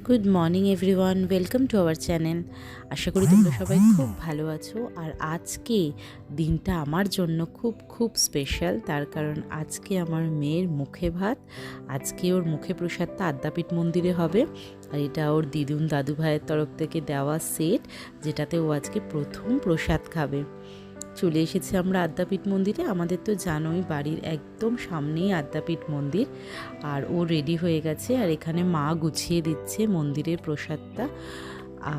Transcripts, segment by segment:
Good morning everyone, welcome to our channel. আশা করি তোমরা সবাই খুব ভালো আছো। আর আজকে দিনটা আমার জন্য খুব খুব স্পেশাল, তার কারণ আজকে আমার মেয়ের মুখে ভাত। আজকে ওর মুখে প্রসাদটা আদ্যাপীঠ মন্দিরে হবে, আর এটা ওর দিদুন দাদু ভাইয়ের তরফ থেকে দেওয়া সেট, যেটাতে ও আজকে প্রথম প্রসাদ খাবে। চলে এসেছি আমরা আদ্যাপীঠ মন্দিরে। আমাদের তো জানোই বাড়ির একদম সামনেই আদ্যাপীঠ মন্দির। আর ও রেডি হয়ে গেছে, আর এখানে মা গুছিয়ে দিচ্ছে মন্দিরের প্রসাদটা।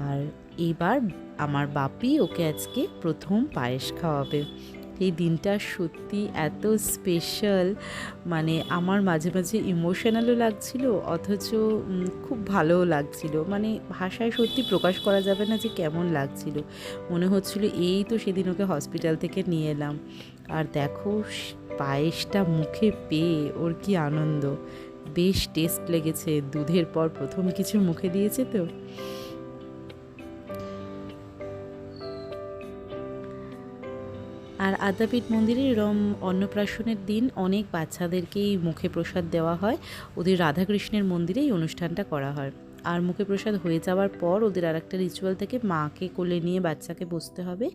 আর এইবার আমার বাপি ওকে আজকে প্রথম পায়েস খাওয়াবে। এই দিনটা সত্যি এত স্পেশাল, মানে আমার মাঝে মাঝে ইমোশনালও লাগছিল, অথচ খুব ভালোও লাগছিল। মানে ভাষায় সত্যি প্রকাশ করা যাবে না যে কেমন লাগছিল। মনে হচ্ছিল এই তো সেদিন ওকে হসপিটাল থেকে নিয়ে এলাম। আর দেখো পায়েসটা মুখে পেয়ে ওর কি আনন্দ, বেশ টেস্ট লেগেছে। দুধের পর প্রথম কিছু মুখে দিয়েছে তো। আর আদ্যাপীঠ মন্দিরে এরম অন্নপ্রাশনের দিন অনেক বাচ্চাদেরকেই মুখে প্রসাদ দেওয়া হয়। ওদের রাধাকৃষ্ণের মন্দিরে এই অনুষ্ঠানটা করা হয়। আর মুখে প্রসাদ হয়ে যাওয়ার পর ওদের আর একটা রিচুয়াল থেকে মাকে কোলে নিয়ে বাচ্চাকে বসতে হবে।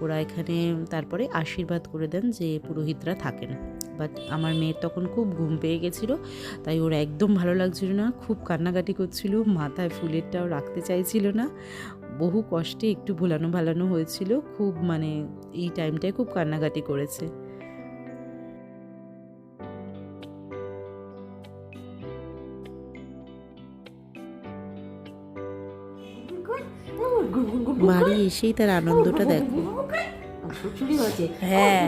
ওরা এখানে তারপরে আশীর্বাদ করে দেন যে পুরোহিতরা থাকেন। বাট আমার মেয়ের তখন খুব ঘুম পেয়ে গেছিলো, তাই ওর একদম ভালো লাগছিল না, খুব কান্নাকাটি করছিল, মাথায় ফুলেরটাও রাখতে চাইছিল না। বহু কষ্টে একটু ভোলানো ভালানো হয়েছিল, খুব মানে এই টাইমটায় খুব কান্নাকাটি করেছে। বাড়ি এসেই তার আনন্দটা দেখো। হ্যাঁ,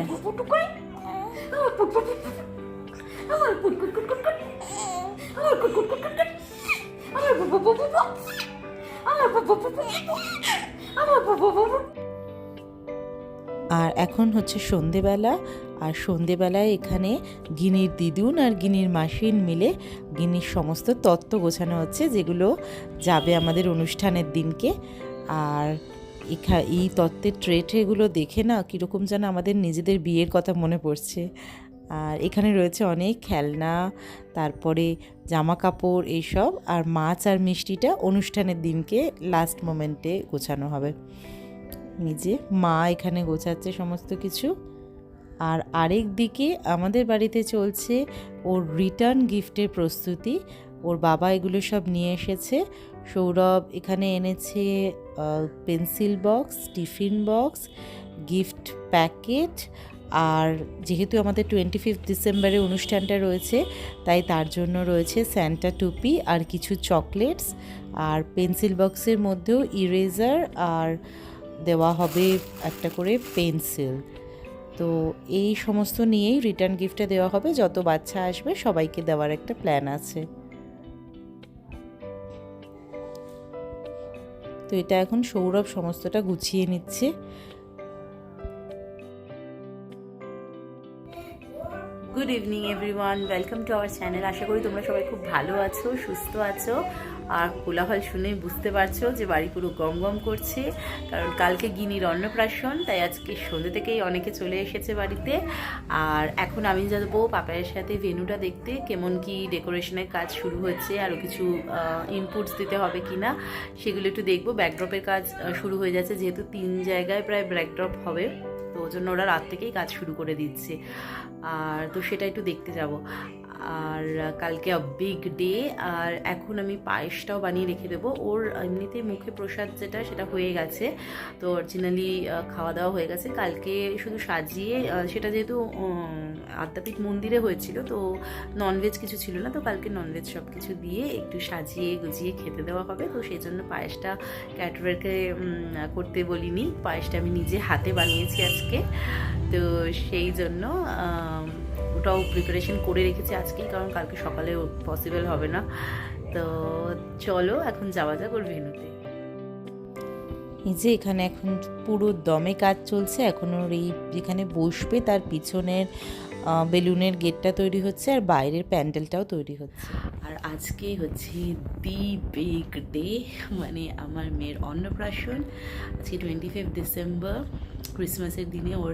আর এখন হচ্ছে সন্ধেবেলা। আর সন্ধেবেলায় এখানে গিনির দিদুন আর গিনির মাসিন মিলে গিনির সমস্ত তত্ত্ব গোছানো হচ্ছে, যেগুলো যাবে আমাদের অনুষ্ঠানের দিনকে। আর এই তত্ত্বের ট্রেগুলো দেখে না কীরকম যেন আমাদের নিজেদের বিয়ের কথা মনে পড়ছে। আর এখানে রয়েছে অনেক খেলনা, তারপরে জামা কাপড় এইসব। আর মাছ আর মিষ্টিটা অনুষ্ঠানের দিনকে লাস্ট মোমেন্টে গোছানো হবে। নিজে মা এখানে গোছাচ্ছে সমস্ত কিছু। আর আরেক দিকে আমাদের বাড়িতে চলছে ওর রিটার্ন গিফটের প্রস্তুতি। ওর বাবা এগুলো সব নিয়ে এসেছে। সৌরভ এখানে এনেছে pencil box, tiffin box, gift packet. আর যেহেতু আমাদের 25 ডিসেম্বরে অনুষ্ঠানটা রয়েছে, তাই তার জন্য রয়েছে স্যান্টা টুপি আর কিছু চকলেটস। আর পেন্সিল বক্সের মধ্যেও ইরেজার আর দেওয়া হবে একটা করে পেন্সিল। তো এই সমস্ত নিয়েই রিটার্ন গিফটটা দেওয়া হবে। যত বাচ্চা আসবে সবাইকে দেওয়ার একটা প্ল্যান আছে। তো এটা এখন সৌরভ সমস্তটা গুছিয়ে নিচ্ছে। Good evening everyone, welcome to our channel. আশা করি তোমরা সবাই খুব ভালো আছো, সুস্থ আছো। আর কোলাহল শুনেই বুঝতে পারছো যে বাড়ি পুরো গম গম করছে, কারণ কালকে গিনির অন্নপ্রাশন, তাই আজকে সন্ধ্যে থেকেই অনেকে চলে এসেছে বাড়িতে। আর এখন আমি যাবো পাপায়ের সাথে ভেন্যুটা দেখতে, কেমন কি ডেকোরেশনের কাজ শুরু হচ্ছে, আরও কিছু ইনপুটস দিতে হবে কি না সেগুলো একটু দেখবো। ব্যাকড্রপের কাজ শুরু হয়ে যাচ্ছে, যেহেতু 3 জায়গায় প্রায় ব্যাকড্রপ হবে, তো ওই জন্য ওরা রাত থেকেই কাজ শুরু করে দিচ্ছে। আর তো সেটা একটু দেখতে যাব। আর কালকে বিগ ডে। আর এখন আমি পায়েসটাও বানিয়ে রেখে দেবো। ওর এমনিতে মুখে প্রসাদ যেটা, সেটা হয়ে গেছে, তো অরিজিনালি খাওয়া দাওয়া হয়ে গেছে। কালকে শুধু সাজিয়ে, সেটা যেহেতু আদ্যাপীঠ মন্দিরে হয়েছিল, তো ননভেজ কিছু ছিল না, তো কালকে ননভেজ সব কিছু দিয়ে একটু সাজিয়ে গুজিয়ে খেতে দেওয়া হবে। তো সেই জন্য পায়েসটা ক্যাটারারকে করতে বলিনি, পায়েসটা আমি নিজে হাতে বানিয়েছি আজকে। তো সেই জন্য ওটাও প্রিপারেশন করে রেখেছি আজকেই, কারণ কালকে সকালে পসিবল হবে না। তো চলো এখন যাওয়া যাক ওর ভেন্যুতে। এই যে এখানে এখন পুরো দমে কাজ চলছে। এখন ওর এই যেখানে বসবে তার পিছনের বেলুনের গেটটা তৈরি হচ্ছে, আর বাইরের প্যান্ডেলটাও তৈরি হচ্ছে। আর আজকে হচ্ছে দি বিগ ডে, মানে আমার মেয়ের অন্নপ্রাশন। আজকে 25 ডিসেম্বর। ক্রিসমাসের দিনে ওর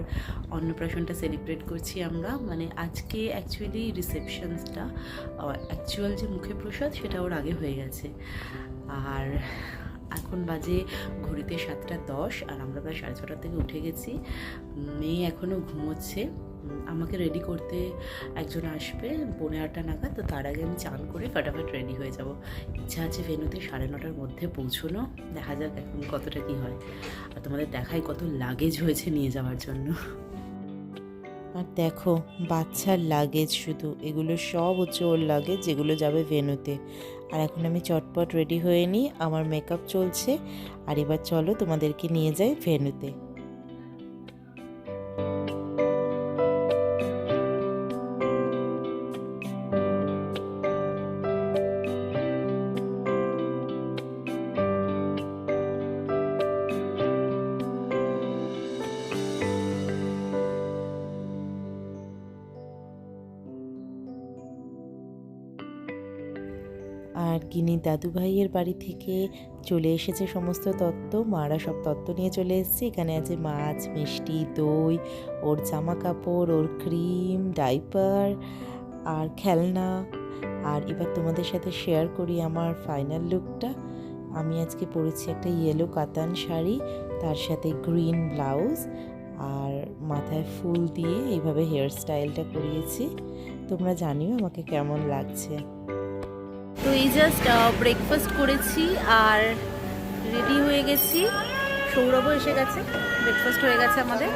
অন্নপ্রাশনটা সেলিব্রেট করছি আমরা। মানে আজকে অ্যাকচুয়ালি রিসেপশনসটা, অ্যাকচুয়াল যে মুখে প্রসাদ সেটা ওর আগে হয়ে গেছে। আর এখন বাজে ঘড়িতে 7:10 আর আমরা প্রায় 6:30 থেকে উঠে গেছি। মেয়ে এখনও ঘুমোচ্ছে। আমাকে রেডি করতে একজন আসবে 8:30 নাগাদ, তো তার আগে আমি চান করে ফটাফট রেডি হয়ে যাব। ইচ্ছা আছে ভেন্যুতে 9:30টার মধ্যে পৌঁছানো, দেখা যাক এখন কতটা কি হয়। আর তোমাদের দেখাই কত লাগেজ হয়েছে নিয়ে যাওয়ার জন্য। আর দেখো বাচ্চার লাগেজ, শুধু এগুলো সব হচ্ছে ওর লাগেজ যেগুলো যাবে ভেন্যুতে। আর এখন আমি চটপট রেডি হয়ে নিই, আমার মেকআপ চলছে। আর এবার চলো তোমাদেরকে নিয়ে যাই ভেন্যুতে। আর গিনি দাদু ভাইয়ের বাড়ি থেকে চলে এসেছে সমস্ত তত্ত্ব, মারা সব তত্ত্ব নিয়ে চলে এসেছে। এখানে আছে মাছ, মিষ্টি, দই, ওর জামা কাপড়, ওর ক্রিম, ডাইপার আর খেলনা। আর এবার তোমাদের সাথে শেয়ার করি আমার ফাইনাল লুকটা। আমি আজকে পরেছি একটা ইয়েলো কাতান শাড়ি, তার সাথে গ্রিন ব্লাউজ, আর মাথায় ফুল দিয়ে এইভাবে হেয়ার স্টাইলটা করিয়েছি। তোমরা জানিও আমাকে কেমন লাগছে। তো এই জাস্ট ব্রেকফাস্ট করেছি আর রেডি হয়ে গেছি। সৌরভও এসে গেছে, ব্রেকফাস্ট হয়ে গেছে আমাদের।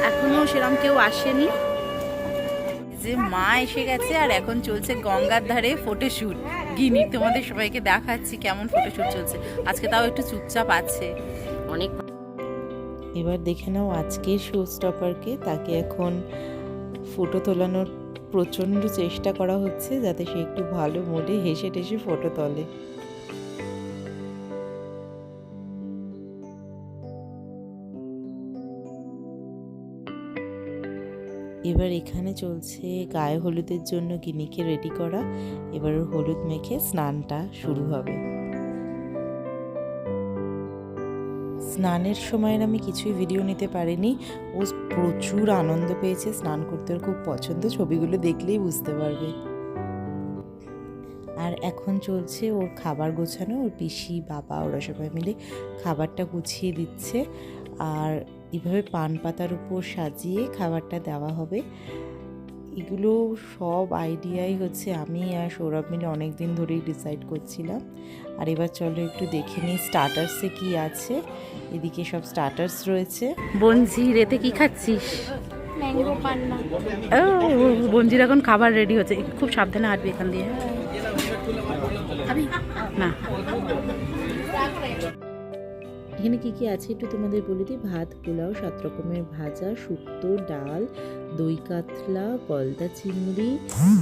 এখনও সেরকম কেউ আসেনি। যে মা এসে গেছে আর এখন চলছে গঙ্গার ধারে ফটোশ্যুট। গিনি তোমাদের সবাইকে দেখাচ্ছি কেমন ফটোশ্যুট চলছে। আজকে তাও একটু চুপচাপ আছে অনেক। এবার দেখে নাও আজকের শো স্টপারকে। তাকে এখন ফটো তোলানোর প্রচণ্ড চেষ্টা করা হচ্ছে যাতে সে একটু ভালো মোডে হেসে টেসে ফটো তোলে। এবার এখানে চলছে গায়ে হলুদের জন্য গিনিকে রেডি করা। এবার ওর হলুদ মেখে স্নানটা শুরু হবে। স্নানের সময়ের আমি কিছুই ভিডিও নিতে পারিনি। ও প্রচুর আনন্দ পেয়েছে, স্নান করতে ওর খুব পছন্দ, ছবিগুলো দেখলেই বুঝতে পারবে। আর এখন চলছে ওর খাবার গোছানো। ওর পিসি, বাবা ওরা সবাই মিলে খাবারটা গুছিয়ে দিচ্ছে। আর এইভাবে পান পাতার উপর সাজিয়ে খাবারটা দেওয়া হবে। এগুলো সব আইডিয়াই হচ্ছে আমি আর সৌরভ মিলে অনেক দিন ধরেই ডিসাইড করছিলাম। আর এবার চলো একটু দেখে নিই স্টার্টার্সে কি আছে। এদিকে সব স্টার্টার্স রয়েছে। বঞ্জির এতে কি খাচ্ছিস? ম্যাঙ্গো পান্না। বঞ্জির এখন খাবার রেডি হচ্ছে। খুব সাবধানে হাঁটবি এখান দিয়ে। না, এখানে কি কি আছে একটু তোমাদের বলে দিই। ভাত, পোলাও, 7 রকমের ভাজা, শুক্তো, ডাল, দই কাতলা, গলদা চিংড়ি,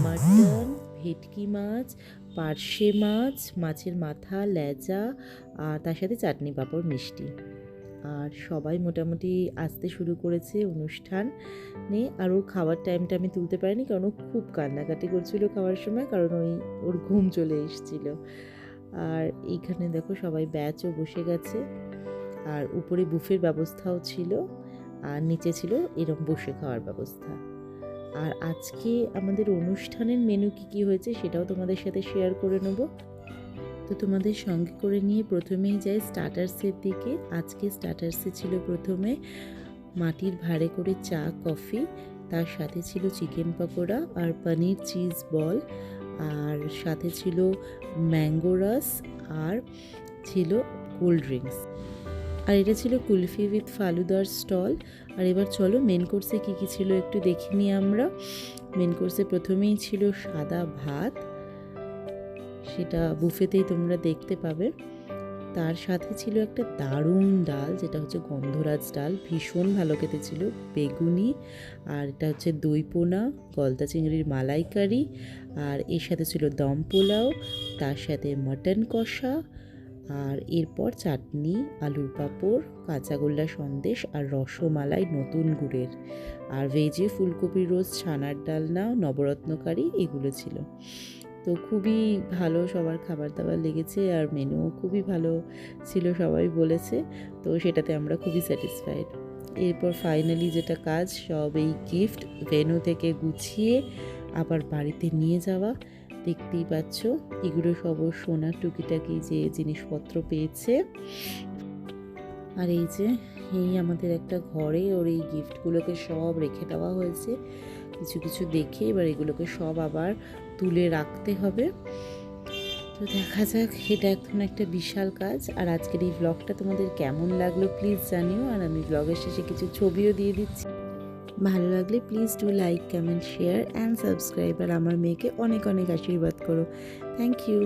মাটন, ভেটকি মাছ, পার্শে মাছ, মাছের মাথা, লেজা, আর তার সাথে চাটনি, পাঁপড়, মিষ্টি। আর সবাই মোটামুটি আসতে শুরু করেছে অনুষ্ঠানে। আর ওর খাওয়ার টাইমটা আমি তুলতে পারিনি কারণ ও খুব কান্নাকাটি করছিল খাওয়ার সময়, কারণ ওর ঘুম চলে এসেছিল। আর এইখানে দেখো সবাই ব্যাচও বসে গেছে। আর উপরে বুফের ব্যবস্থাও ছিল, আর নিচে ছিল এরকম বসে খাওয়ার ব্যবস্থা। আর আজকে আমাদের অনুষ্ঠানের মেনু কি হয়েছে সেটাও তোমাদের সাথে শেয়ার করে নেব। তো তোমাদের সঙ্গে করে নিয়ে প্রথমেই যাই স্টার্টার্সের দিকে। আজকে স্টার্টার্সে ছিল প্রথমে মাটির ভাঁড়ে করে চা, কফি, তার সাথে ছিল চিকেন পকোড়া আর পনির চিজ বল, আর সাথে ছিল ম্যাঙ্গো রস, আর ছিল কোল্ড ড্রিঙ্কস। আর এটা ছিল কুলফি উইথ ফালুদার স্টল। আর এবার চলো মেন কোর্সে কী কী ছিল একটু দেখে নিই আমরা। মেন কোর্সে প্রথমেই ছিল সাদা ভাত, সেটা বুফেতেই তোমরা দেখতে পাবে। তার সাথে ছিল একটা দারুণ ডাল, যেটা হচ্ছে গন্ধরাজ ডাল, ভীষণ ভালো খেতে ছিল, বেগুনি। আর এটা হচ্ছে দই পোনা, গলদা চিংড়ির মালাইকারি, আর এর সাথে ছিল দম পোলাও, তার সাথে মটন কষা, আর এরপর চাটনি, আলুর পাঁপড়, কাঁচাগোল্লা সন্দেশ আর রসমালাই নতুন গুড়ের। আর ভেজে ফুলকপির রোস্ট, ছানার ডালনা, নবরত্ন কারি, এগুলো ছিল। তো খুবই ভালো সবার খাবার দাবার লেগেছে, আর মেনুও খুবই ভালো ছিল সবাই বলেছে। তো সেটাতে আমরা খুবই স্যাটিসফাইড। এরপর ফাইনালি যেটা কাজ, সব এই গিফট ভেন্যু থেকে গুছিয়ে আবার বাড়িতে নিয়ে যাওয়া। দেখতেই পাচ্ছ এগুলো সব ওর সোনার টুকিটাকি যে জিনিসপত্র পেয়েছে। আর এই যে এই আমাদের একটা ঘরে ওর এই গিফটগুলোকে সব রেখে দেওয়া হয়েছে কিছু কিছু দেখে। এবার এগুলোকে সব আবার তুলে রাখতে হবে। তো দেখা যাক, এটা এখন একটা বিশাল কাজ। আর আজকের এই ব্লগটা তোমাদের কেমন লাগলো প্লিজ জানিও। আর আমি ব্লগের শেষে কিছু ছবিও দিয়ে দিচ্ছি। ভালো লাগলে please do like, comment, share and subscribe. আর আমার মেয়েকে অনেক অনেক আশীর্বাদ করো। Thank you.